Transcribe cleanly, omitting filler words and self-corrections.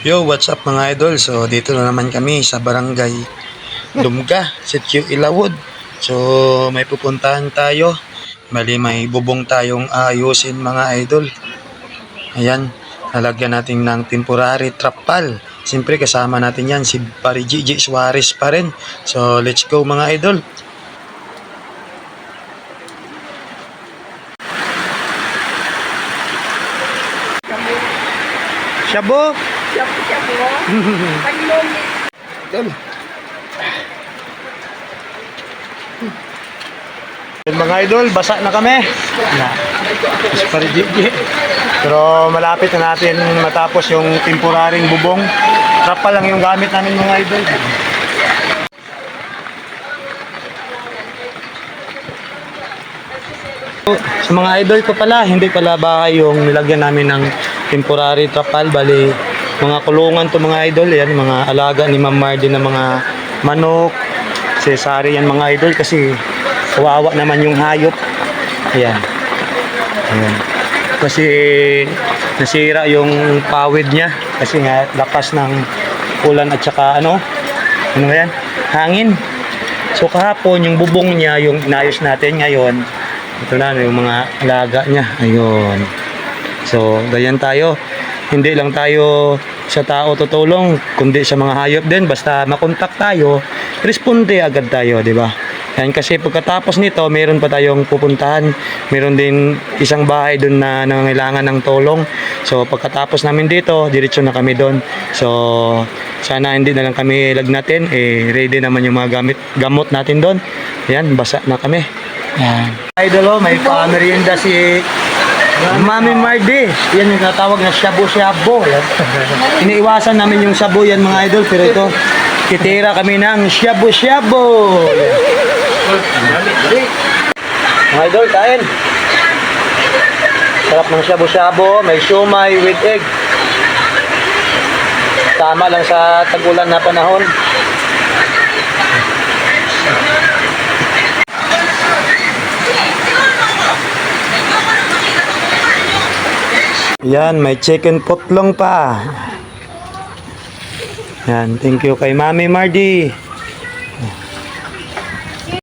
Yo, what's up mga idol? So, dito na naman kami sa barangay Dumga, Sitio Ilawod. So, may pupuntahan tayo. Bali, may bubong tayong ayusin mga idol. Ayan, lalagyan natin ng temporary trapal. Siyempre, kasama natin yan, si Pari Gigi Suarez pa rin. So, let's go mga idol. Shabu! Shabu-shabu. Panlumi. Mga idol, basa na kami. Pari Gigi. Pero malapit na natin matapos yung temporaring bubong. Trapal lang yung gamit namin mga idol. Sa mga idol ko pala, hindi pala bahay yung nilagyan namin ng temporary trapal. Bali, mga kulungan to mga idol. Yan, mga alaga ni Ma'am Mardy na mga manok, sesari yan mga idol kasi kawawa naman yung hayop. Ayan. Ayan. Kasi nasira yung pawid niya kasi nga lakas ng ulan at saka ano ba yan? Hangin. So kahapon yung bubong niya yung inayos natin ngayon. Ito na yung mga alaga niya. Ayun. So, ganyan tayo. Hindi lang tayo sa tao tutulong, kundi sa mga hayop din. Basta makontak tayo, responde agad tayo, di ba? Yan kasi pagkatapos nito, meron pa tayong pupuntahan. Meron din isang bahay doon na nangangailangan ng tulong. So, pagkatapos namin dito, diretso na kami doon. So, sana hindi na lang kami lagnatin. Ready naman yung mga gamot natin doon. Yan, basa na kami. Yan. Idol, may pa-merienda si Mami Mardy. Yan yung natawag na shabu-shabu. Iniiwasan namin yung shabu yan mga idol. Pero ito, titira kami ng shabu-shabu. Mga idol, kain. Sarap ng shabu-shabu. May siomay with egg. Tama lang sa tag-ulan na panahon. Yan, may chicken putlong pa. Yan, thank you kay Mami Mardy.